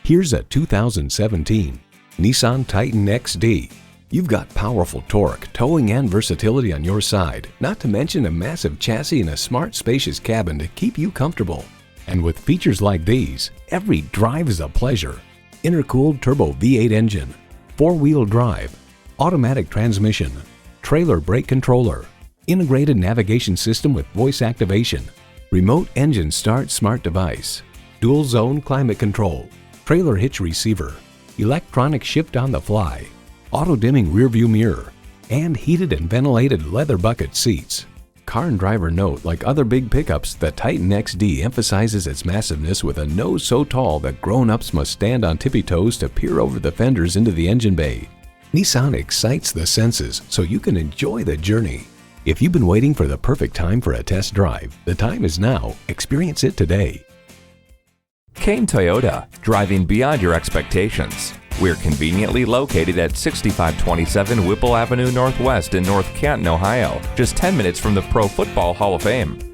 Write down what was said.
Here's a 2017 Nissan Titan XD. You've got powerful torque, towing, and versatility on your side, not to mention a massive chassis and a smart, spacious cabin to keep you comfortable. And with features like these, every drive is a pleasure. Intercooled turbo V8 engine, 4-wheel drive, automatic transmission, trailer brake controller, integrated navigation system with voice activation, remote engine start smart device, dual zone climate control, trailer hitch receiver, electronic shift on the fly, auto dimming rear view mirror, and heated and ventilated leather bucket seats. Car and driver note, like other big pickups, the Titan XD emphasizes its massiveness with a nose so tall that grown-ups must stand on tippy toes to peer over the fenders into the engine bay. Nissan excites the senses so you can enjoy the journey. If you've been waiting for the perfect time for a test drive, the time is now. Experience it today. Cain Toyota, driving beyond your expectations. We're conveniently located at 6527 Whipple Avenue Northwest in North Canton, Ohio, just 10 minutes from the Pro Football Hall of Fame.